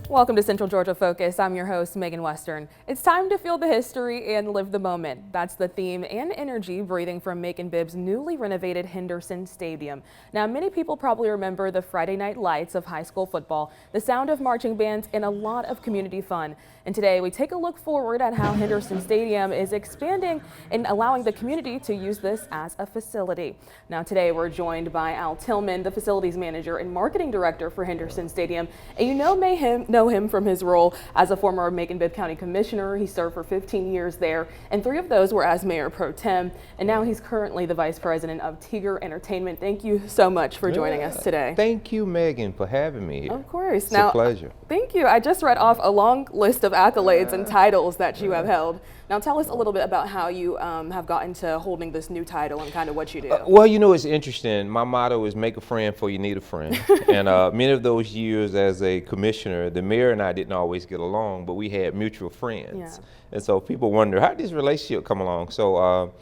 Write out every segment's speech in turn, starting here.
Welcome to Central Georgia Focus. I'm your host, Megan Western. It's time to feel the history and live the moment. That's the theme and energy breathing from Macon-Bibb's newly renovated Henderson Stadium. Now, many people probably remember the Friday night lights of high school football, the sound of marching bands, and a lot of community fun. And today we take a look forward at how Henderson Stadium is expanding and allowing the community to use this as a facility. Now, today we're joined by Tillman, the facilities manager and marketing director for Henderson Stadium. And you know him from his role as a former Macon-Bibb County Commissioner. He served for 15 years there, and 3 of those were as Mayor Pro Tem. And now he's currently the Vice President of Tiger Entertainment. Thank you so much for joining us today. Thank you, Megan, for having me here. Of course. It's a pleasure. Thank you. I just read off a long list of accolades and titles that you have held. Now tell us a little bit about how you have gotten to holding this new title and kind of what you do. Well, you know, it's interesting. My motto is make a friend before you need a friend. And many of those years as a commissioner, the mayor and I didn't always get along, but we had mutual friends. Yeah. And so people wonder, how did this relationship come along? So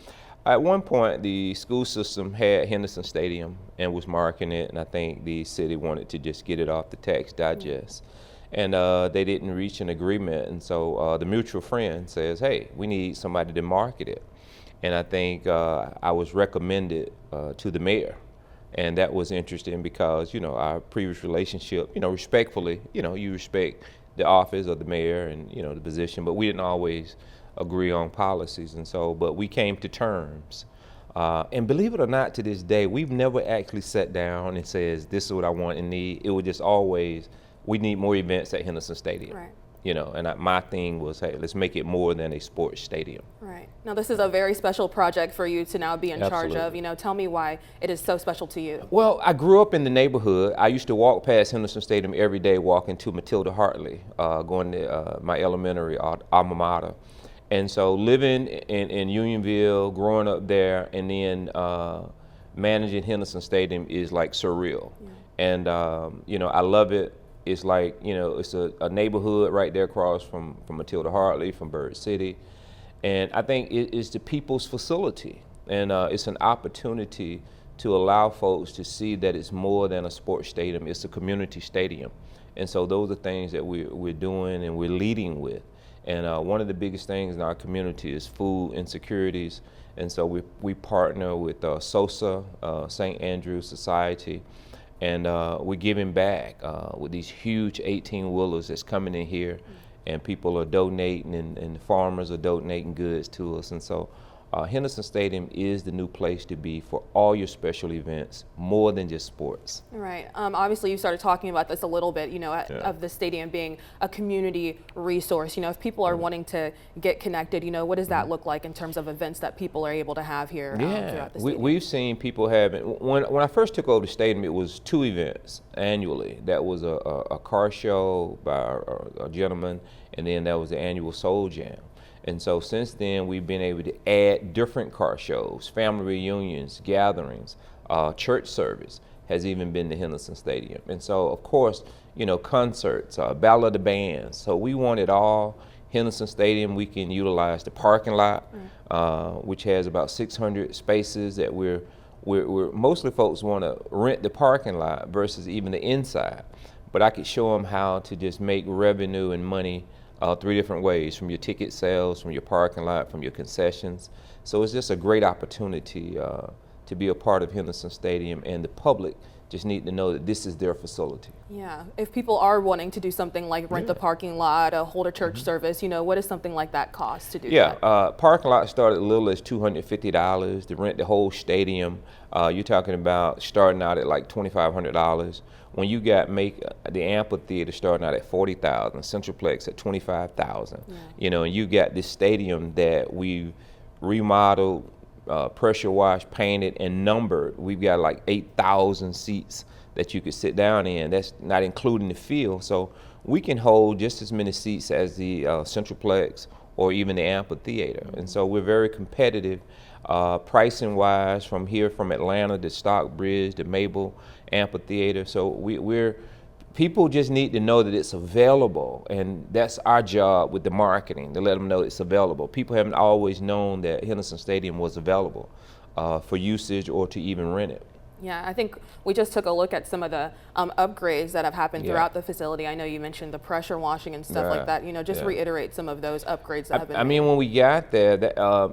at one point, the school system had Henderson Stadium and was marketing it, and I think the city wanted to just get it off the tax digest. And they didn't reach an agreement, and so the mutual friend says, hey, we need somebody to market it. And I think I was recommended to the mayor, and that was interesting because, you know, our previous relationship, you know, respectfully, you know, you respect the office of the mayor and, you know, the position, but we didn't always agree on policies, and so, but we came to terms. And believe it or not, to this day, we've never actually sat down and says, this is what I want and need. It was just always, we need more events at Henderson Stadium. Right. You know, and my thing was, hey, let's make it more than a sports stadium. Right. Now, this is a very special project for you to now be in charge of. You know, tell me why it is so special to you. Well, I grew up in the neighborhood. I used to walk past Henderson Stadium every day, walking to Matilda Hartley, going to my elementary alma mater. And so living in Unionville, growing up there, and then managing Henderson Stadium is like surreal. Yeah. And, you know, I love it. It's like, you know, it's a neighborhood right there across from Matilda Hartley, from Bird City. And I think it's the people's facility. And it's an opportunity to allow folks to see that it's more than a sports stadium, it's a community stadium. And so those are things that we're doing and we're leading with. And one of the biggest things in our community is food insecurities. And so we partner with SOSA, St. Andrew's Society, and we're giving back with these huge 18-wheelers that's coming in here, and people are donating, and the farmers are donating goods to us. And so Henderson Stadium is the new place to be for all your special events, more than just sports. Right. Obviously, you started talking about this a little bit, you know, of the stadium being a community resource. You know, if people are wanting to get connected, you know, what does that look like in terms of events that people are able to have here throughout the stadium? We've seen people having, when I first took over the stadium, it was 2 events annually. That was a car show by a gentleman, and then that was the annual Soul Jam. And so since then, we've been able to add different car shows, family reunions, gatherings, church service has even been to Henderson Stadium. And so, of course, you know, concerts, Battle of the Bands. So we want it all. Henderson Stadium, we can utilize the parking lot, which has about 600 spaces that we're mostly folks want to rent the parking lot versus even the inside. But I could show them how to just make revenue and money 3 different ways, from your ticket sales, from your parking lot, from your concessions. So it's just a great opportunity to be a part of Henderson Stadium, and the public just need to know that this is their facility. Yeah, if people are wanting to do something like rent the parking lot, hold a church service, you know, what does something like that cost to do that? Parking lot started as little as $250 to rent the whole stadium. You're talking about starting out at like $2,500. When you got the amphitheater starting out at $40,000, Centralplex at $25,000, you know, and you got this stadium that we've remodeled, pressure washed, painted, and numbered. We've got like 8,000 seats that you could sit down in. That's not including the field. So we can hold just as many seats as the Centralplex or even the amphitheater. And so we're very competitive pricing wise from Atlanta to Stockbridge to Mabel Amphitheater. So people just need to know that it's available, and that's our job with the marketing, to let them know it's available. People haven't always known that Henderson Stadium was available for usage or to even rent it. Yeah, I think we just took a look at some of the upgrades that have happened Yeah. throughout the facility. I know you mentioned the pressure washing and stuff like Right. that. You know, just Yeah. reiterate some of those upgrades that have been I made. mean, when we got there,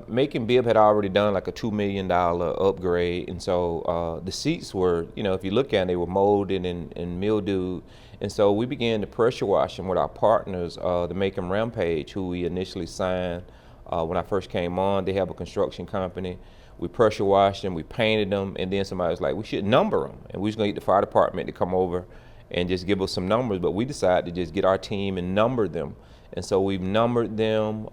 Macon-Bibb had already done like a $2 million upgrade, and so the seats were, you know, if you look at it, they were molded and mildewed, and so we began to pressure wash them with our partners, the Macon Rampage, who we initially signed when I first came on. They have a construction company. We pressure washed them, we painted them, and then somebody was like, we should number them, and we was gonna get the fire department to come over and just give us some numbers, but we decided to just get our team and number them. And so we've numbered them.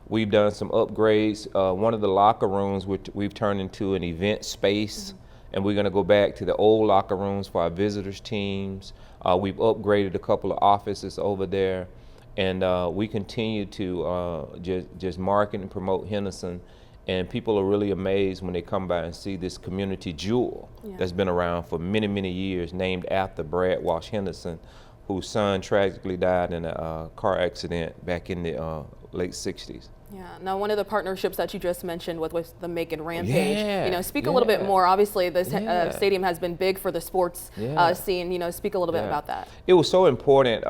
We've done some upgrades. One of the locker rooms we've turned into an event space, and we're going to go back to the old locker rooms for our visitors teams. We've upgraded a couple of offices over there, and we continue to just market and promote Henderson. And people are really amazed when they come by and see this community jewel that's been around for many, many years, named after Brad Walsh Henderson, whose son tragically died in a car accident back in the late 60s. Yeah. Now, one of the partnerships that you just mentioned with the Macon Rampage, Yeah, you know, speak a little bit yeah. more. Obviously, this Yeah. stadium has been big for the sports Yeah. scene. You know, speak a little bit Yeah. about that. It was so important.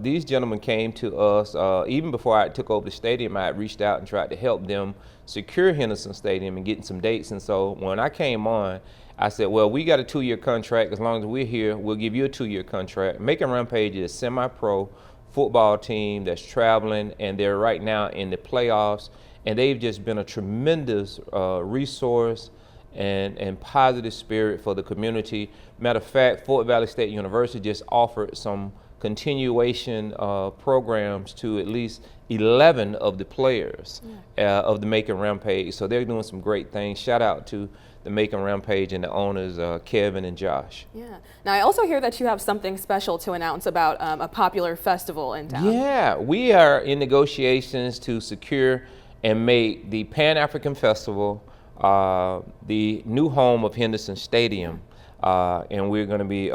These gentlemen came to us, even before I took over the stadium, I had reached out and tried to help them secure Henderson Stadium and getting some dates. And so when I came on, I said, well, we got a 2-year contract. As long as we're here, we'll give you a 2-year contract. Macon Rampage is a semi-pro football team that's traveling, and they're right now in the playoffs. And they've just been a tremendous resource and positive spirit for the community. Matter of fact, Fort Valley State University just offered some continuation programs to at least 11 of the players of the Macon Rampage. So they're doing some great things. Shout out to the Macon Rampage and the owners, Kevin and Josh. Yeah. Now, I also hear that you have something special to announce about a popular festival in town. Yeah, we are in negotiations to secure and make the Pan-African Festival the new home of Henderson Stadium. And we're going to be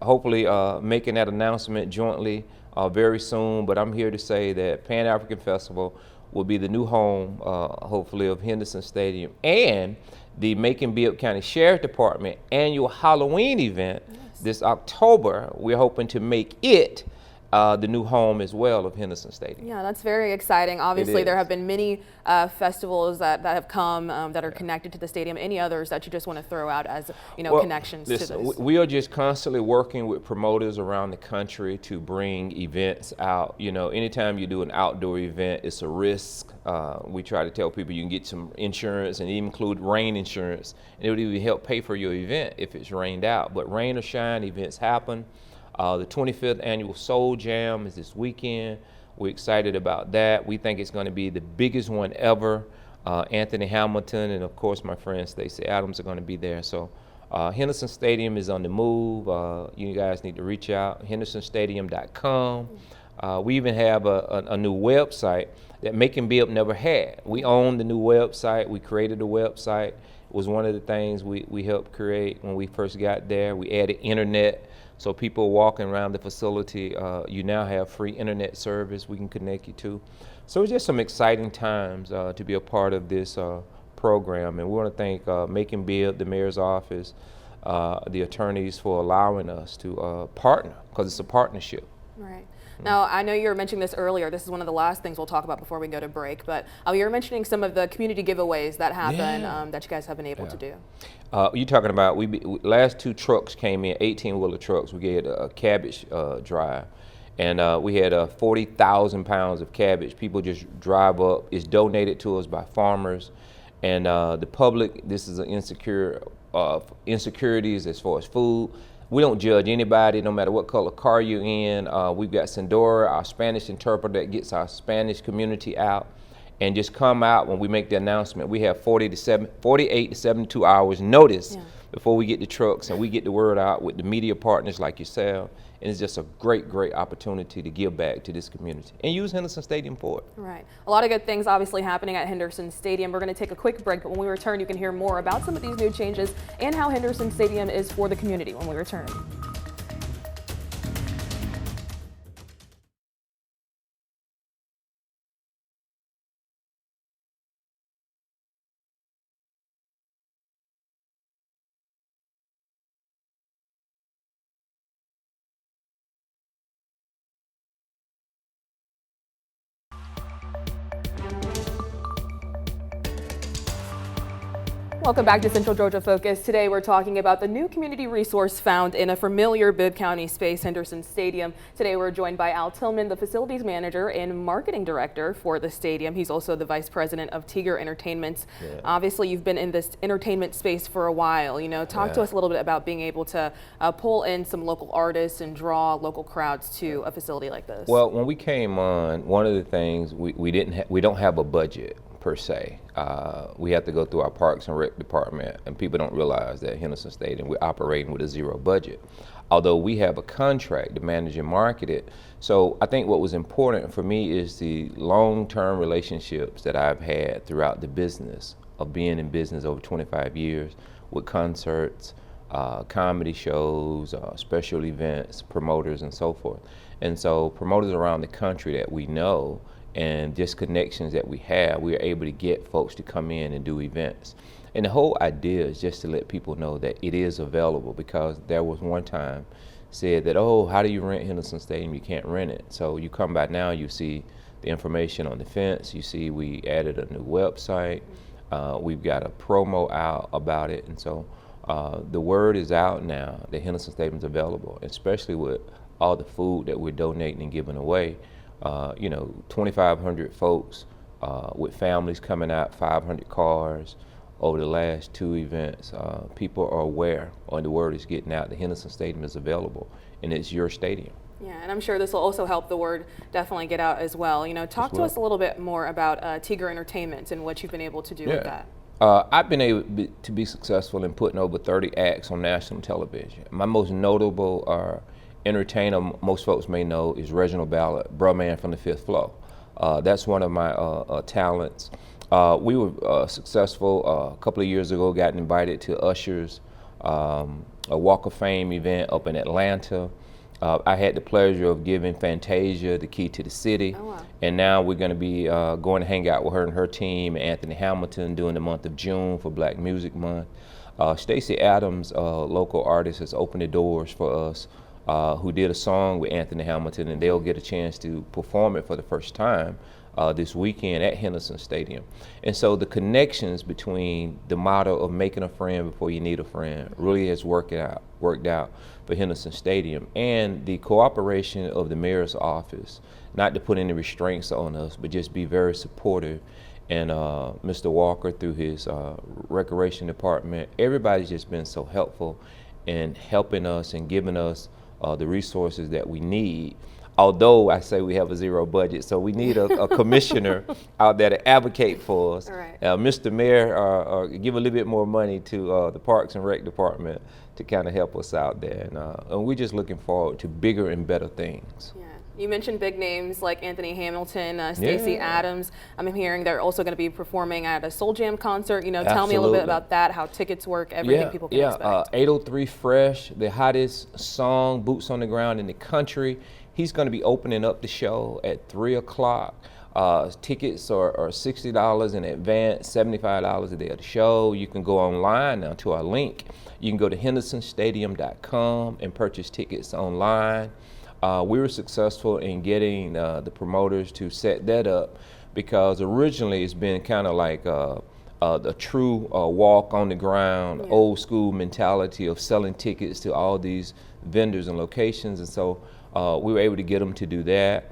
hopefully making that announcement jointly very soon. But I'm here to say that Pan-African Festival will be the new home, hopefully, of Henderson Stadium. And the Macon-Bibb County Sheriff Department annual Halloween event this October, we're hoping to make it the new home as well of Henderson Stadium. Yeah, that's very exciting. Obviously, there is. have been many festivals that have come that are connected to the stadium. Any others that you just want to throw out as, you know, Well, connections listen, to this? we are just constantly working with promoters around the country to bring events out. You know, anytime you do an outdoor event, it's a risk. We try to tell people you can get some insurance and even include rain insurance, and it would even help pay for your event if it's rained out. But rain or shine, events happen. The 25th annual Soul Jam is this weekend. We're excited about that. We think it's going to be the biggest one ever. Anthony Hamilton and, of course, my friend Stacey Adams are going to be there. So Henderson Stadium is on the move. You guys need to reach out, hendersonstadium.com. We even have a new website that Macon-Bibb never had. We own the new website. We created the website. It was one of the things we helped create when we first got there. We added internet. So people walking around the facility, you now have free internet service we can connect you to. So it's just some exciting times to be a part of this program. And we want to thank Macon-Bibb, the mayor's office, the attorneys for allowing us to partner, because it's a partnership. Right. Now, I know you were mentioning this earlier. This is one of the last things we'll talk about before we go to break. But you were mentioning some of the community giveaways that happen that you guys have been able to do. You're talking about, last 2 trucks came in, 18-wheeler trucks. We did a cabbage drive. And we had 40,000 pounds of cabbage. People just drive up. It's donated to us by farmers. And the public, this is an insecurities as far as food. We don't judge anybody, no matter what color car you're in. We've got Sandora, our Spanish interpreter that gets our Spanish community out. And just come out when we make the announcement. We have 48 to 72 hours notice before we get the trucks, and we get the word out with the media partners like yourself. And it's just a great, great opportunity to give back to this community and use Henderson Stadium for it. Right. A lot of good things obviously happening at Henderson Stadium. We're going to take a quick break, but when we return, you can hear more about some of these new changes and how Henderson Stadium is for the community when we return. Welcome back to Central Georgia Focus. Today we're talking about the new community resource found in a familiar Bibb County space, Henderson Stadium. Today we're joined by Tillman, the facilities manager and marketing director for the stadium. He's also the vice president of Tiger Entertainment. Yeah. Obviously you've been in this entertainment space for a while. Talk to us a little bit about being able to pull in some local artists and draw local crowds to a facility like this. Well, when we came on, one of the things we don't have a budget per se. We have to go through our Parks and Rec department, and people don't realize that Henderson Stadium, we're operating with a zero budget. Although we have a contract to manage and market it. So I think what was important for me is the long-term relationships that I've had throughout the business of being in business over 25 years with concerts, comedy shows, special events, promoters, and so forth. And so promoters around the country that we know and just connections that we have, we are able to get folks to come in and do events. And the whole idea is just to let people know that it is available, because there was one time said that, oh, how do you rent Henderson Stadium? You can't rent it. So you come by now, you see the information on the fence, you see we added a new website, we've got a promo out about it, and so the word is out now that Henderson Stadium is available, especially with all the food that we're donating and giving away. 2,500 folks with families coming out, 500 cars over the last two events. People are aware, or the word is getting out, the Henderson Stadium is available, and it's your stadium. Yeah, and I'm sure this will also help the word definitely get out as well. Talk to us a little bit more about Tiger Entertainment and what you've been able to do with that. I've been able to be successful in putting over 30 acts on national television. My most notable entertainer, most folks may know, is Reginald Ballard, Bruh Man from the Fifth Floor. That's one of my talents. We were successful a couple of years ago, got invited to Usher's a Walk of Fame event up in Atlanta. I had the pleasure of giving Fantasia the key to the city. Oh, wow. And now we're going to be going to hang out with her and her team, Anthony Hamilton, during the month of June for Black Music Month. Stacey Adams, local artist, has opened the doors for us, who did a song with Anthony Hamilton, and they'll get a chance to perform it for the first time this weekend at Henderson Stadium. And so the connections between the motto of making a friend before you need a friend really has worked out for Henderson Stadium, and the cooperation of the mayor's office, not to put any restraints on us, but just be very supportive. And Mr. Walker, through his recreation department, everybody's just been so helpful in helping us and giving us the resources that we need. Although I say we have a zero budget, so we need a commissioner out there to advocate for us. Right. Mr. Mayor, give a little bit more money to the Parks and Rec department to kind of help us out there. And we're just looking forward to bigger and better things. Yeah. You mentioned big names like Anthony Hamilton, Stacey Adams. I'm hearing they're also going to be performing at a Soul Jam concert. Tell me a little bit about that, how tickets work, everything people can expect. 803 Fresh, the hottest song, boots on the ground in the country. He's going to be opening up the show at 3 o'clock. Tickets are $60 in advance, $75 a day of the show. You can go online now to our link. You can go to hendersonstadium.com and purchase tickets online. We were successful in getting the promoters to set that up, because originally it's been kind of like the true walk on the ground, old school mentality of selling tickets to all these vendors and locations. And so we were able to get them to do that.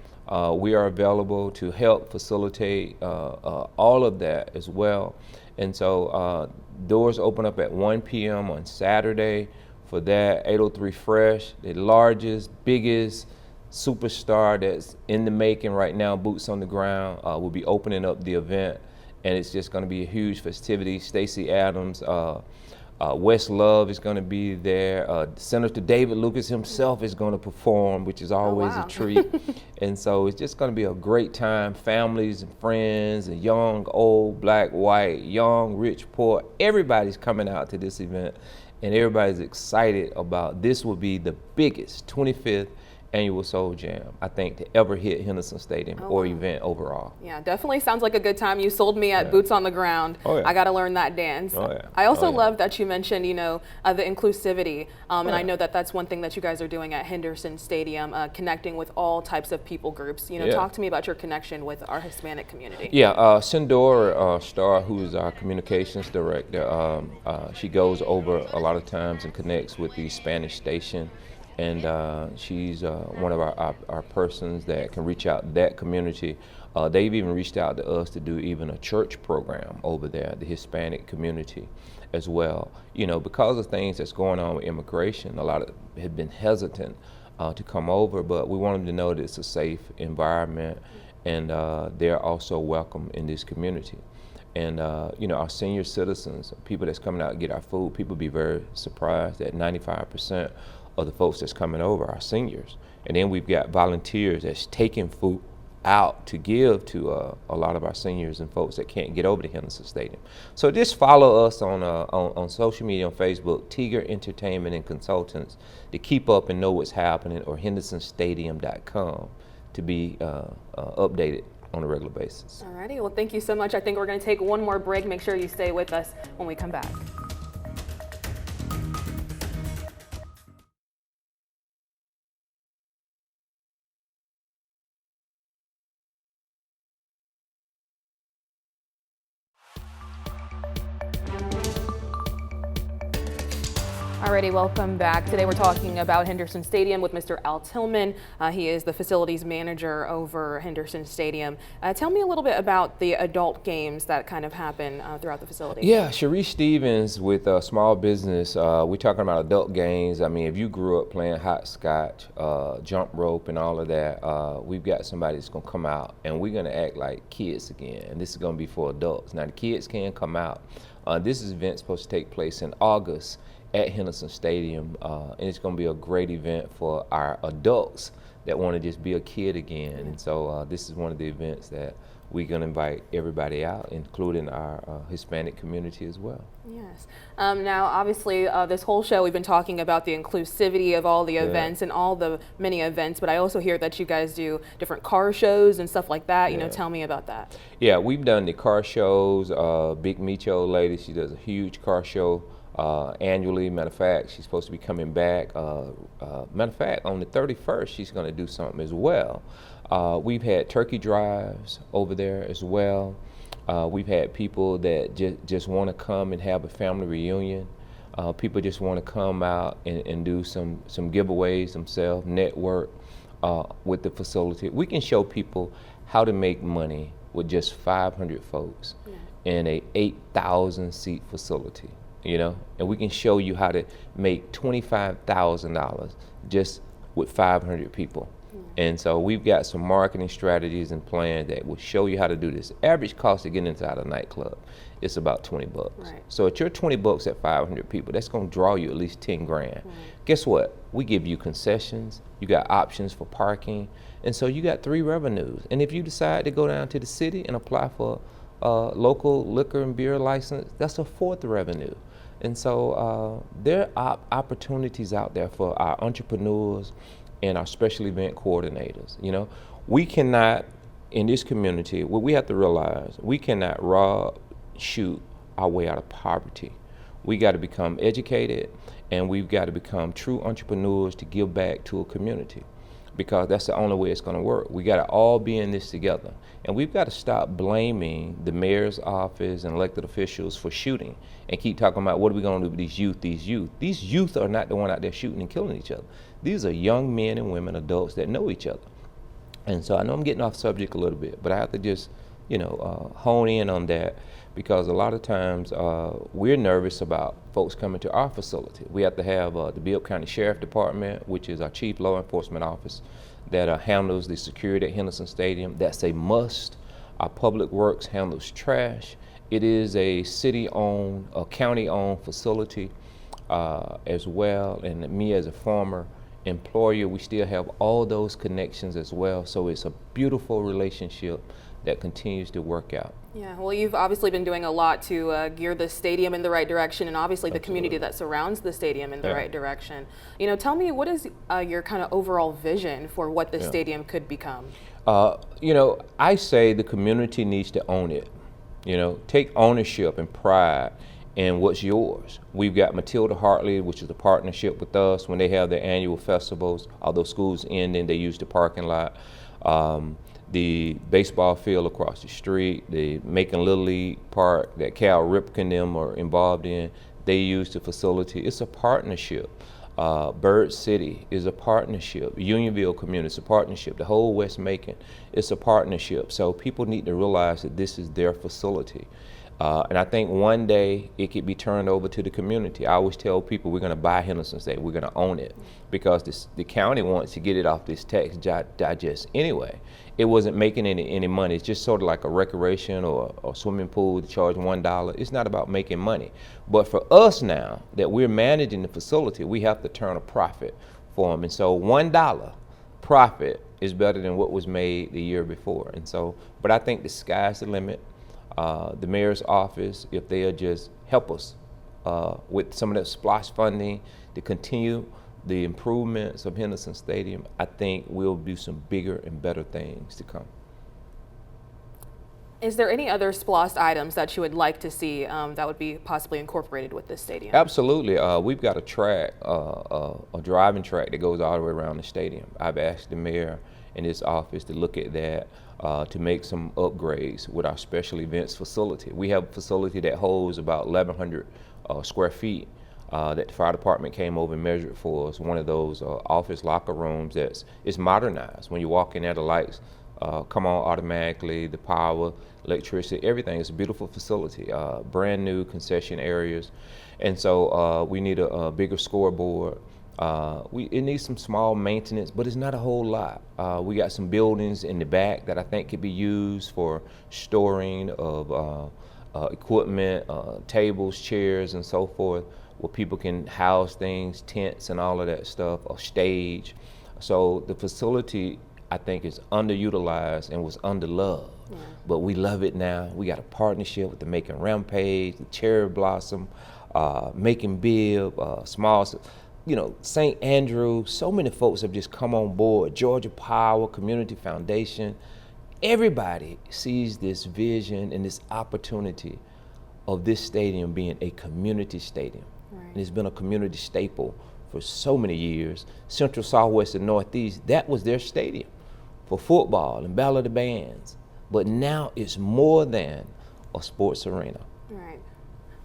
We are available to help facilitate all of that as well. And so doors open up at 1 p.m. on Saturday for that. 803 Fresh, the largest, biggest superstar that's in the making right now, boots on the ground, will be opening up the event. And it's just going to be a huge festivity. Stacey Adams, Wes Love is going to be there. Senator David Lucas himself is going to perform, which is always a treat. And so it's just going to be a great time. Families and friends, and young, old, black, white, young, rich, poor, everybody's coming out to this event, and everybody's excited about this. Will be the biggest 25th annual Soul Jam, I think, to ever hit Henderson Stadium or event overall. Yeah, definitely sounds like a good time. You sold me at Boots on the Ground. Oh, yeah. I got to learn that dance. Oh, yeah. I also Oh, yeah. love that you mentioned, the inclusivity. And I know that that's one thing that you guys are doing at Henderson Stadium, connecting with all types of people groups. Talk to me about your connection with our Hispanic community. Yeah, Sindora Starr, who is our communications director, she goes over a lot of times and connects with the Spanish station. And she's one of our persons that can reach out to that community. They've even reached out to us to do even a church program over there, the Hispanic community as well. Because of things that's going on with immigration, a lot of have been hesitant to come over, but we want them to know that it's a safe environment and they're also welcome in this community. And our senior citizens, people that's coming out to get our food, people be very surprised that 95% of the folks that's coming over are seniors. And then we've got volunteers that's taking food out to give to a lot of our seniors and folks that can't get over to Henderson Stadium. So just follow us on social media, on Facebook, Tiger Entertainment and Consultants, to keep up and know what's happening, or hendersonstadium.com to be updated on a regular basis. Alrighty, well, thank you so much. I think we're going to take one more break. Make sure you stay with us when we come back. Alrighty, welcome back. Today we're talking about Henderson Stadium with Mr. Al Tillman. He is the facilities manager over Henderson Stadium. Tell me a little bit about the adult games that kind of happen throughout the facility. Yeah, Sharice Stevens with Small Business. We're talking about adult games. I mean, if you grew up playing hopscotch, jump rope and all of that, we've got somebody that's going to come out and we're going to act like kids again. And this is going to be for adults. Now, the kids can come out. This event's supposed to take place in August at Henderson Stadium, and it's going to be a great event for our adults that want to just be a kid again. And so this is one of the events that we're going to invite everybody out, including our Hispanic community as well. Yes. Now, obviously, this whole show we've been talking about the inclusivity of all the events and all the many events, but I also hear that you guys do different car shows and stuff like that. Tell me about that. Yeah, we've done the car shows. Big Micho lady, she does a huge car show annually. Matter of fact, she's supposed to be coming back. Matter of fact, on the 31st, she's going to do something as well. We've had turkey drives over there as well. We've had people that just want to come and have a family reunion. People just want to come out and do some giveaways themselves, network with the facility. We can show people how to make money with just 500 folks in a 8,000 seat facility. And we can show you how to make $25,000 just with 500 people. And so we've got some marketing strategies and plans that will show you how to do this. Average cost to get inside a nightclub is about $20. Right. So at your $20 at 500 people, that's going to draw you at least 10 grand. Right. Guess what? We give you concessions. You got options for parking. And so you got 3 revenues. And if you decide to go down to the city and apply for local liquor and beer license, that's a 4th revenue. And so there are opportunities out there for our entrepreneurs and our special event coordinators. We cannot, in this community, what we have to realize, we cannot rob, shoot our way out of poverty. We got to become educated, and we've got to become true entrepreneurs to give back to a community, because that's the only way it's going to work. We got to all be in this together. And we've got to stop blaming the mayor's office and elected officials for shooting and keep talking about what are we going to do with these youth. These youth are not the one out there shooting and killing each other. These are young men and women, adults that know each other. And so I know I'm getting off subject a little bit, but I have to just, hone in on that, because a lot of times we're nervous about folks coming to our facility. We have to have the Bibb County Sheriff Department, which is our chief law enforcement office, that handles the security at Henderson Stadium. That's a must. Our Public Works handles trash. It is a city-owned, a county-owned facility as well. And me as a former employer, we still have all those connections as well. So it's a beautiful relationship that continues to work out. Yeah, well, you've obviously been doing a lot to gear the stadium in the right direction, and obviously the community that surrounds the stadium in the right direction. You know, tell me, what is your kind of overall vision for what the stadium could become? You know, I say the community needs to own it. You know, take ownership and pride in what's yours. We've got Matilda Hartley, which is a partnership with us. When they have their annual festivals, although school's ending, they use the parking lot. The baseball field across the street, the Macon Little League Park that Cal Ripken and them are involved in, they use the facility. It's a partnership. Bird City is a partnership. Unionville community is a partnership. The whole West Macon, it's a partnership. So people need to realize that this is their facility. And I think one day it could be turned over to the community. I always tell people we're going to buy Henderson Stadium. We're going to own it because the county wants to get it off this tax digest anyway. It wasn't making any money. It's just sort of like a recreation or a swimming pool to charge $1. It's not about making money. But for us now that we're managing the facility, we have to turn a profit for them. And so $1 profit is better than what was made the year before. And so, but I think the sky's the limit. The mayor's office, if they'll just help us with some of that SPLOST funding to continue the improvements of Henderson Stadium, I think we'll do some bigger and better things to come. Is there any other SPLOST items that you would like to see that would be possibly incorporated with this stadium? Absolutely. We've got a track, a driving track that goes all the way around the stadium. I've asked the mayor in his office to look at that, to make some upgrades with our special events facility. We have a facility that holds about 1,100 square feet that the fire department came over and measured for us. One of those office locker rooms that's modernized. When you walk in there, the lights come on automatically, the power, electricity, everything. It's a beautiful facility, brand new concession areas. And so we need a bigger scoreboard. It needs some small maintenance, but it's not a whole lot. We got some buildings in the back that I think could be used for storing of equipment, tables, chairs, and so forth, where people can house things, tents and all of that stuff, a stage. So the facility, I think, is underutilized and was underloved. Yeah. But we love it now. We got a partnership with the Macon Rampage, the Cherry Blossom, Macon-Bibb, small, you know, St. Andrew. So many folks have just come on board. Georgia Power, Community Foundation. Everybody sees this vision and this opportunity of this stadium being a community stadium. Right. And it's been a community staple for so many years. Central, Southwest, and Northeast, that was their stadium for football and Battle of the Bands. But now it's more than a sports arena. Right.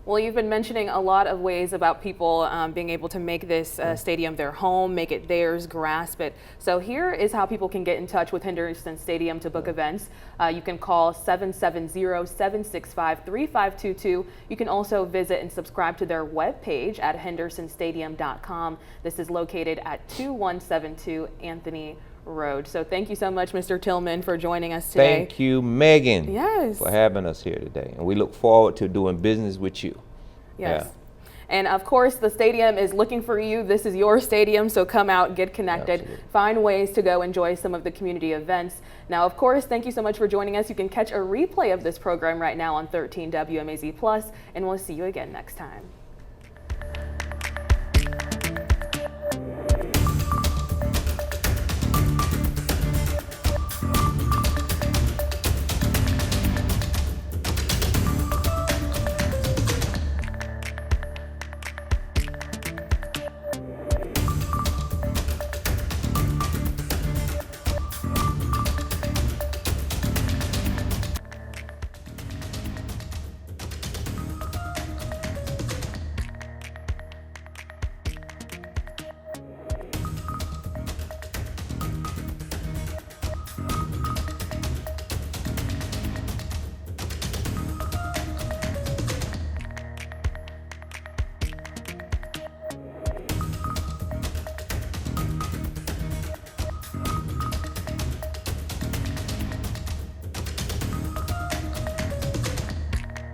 Well, you've been mentioning a lot of ways about people being able to make this stadium their home, make it theirs, grasp it. So here is how people can get in touch with Henderson Stadium to book events. You can call 770-765-3522. You can also visit and subscribe to their webpage at hendersonstadium.com. This is located at 2172 Anthony Road. So thank you so much, Mr. Tillman, for joining us today. Thank you, Megan, yes, for having us here today. And we look forward to doing business with you. Yes. Yeah. And of course, the stadium is looking for you. This is your stadium, so come out, get connected, absolutely, find ways to go enjoy some of the community events. Now, of course, thank you so much for joining us. You can catch a replay of this program right now on 13 WMAZ+, and we'll see you again next time.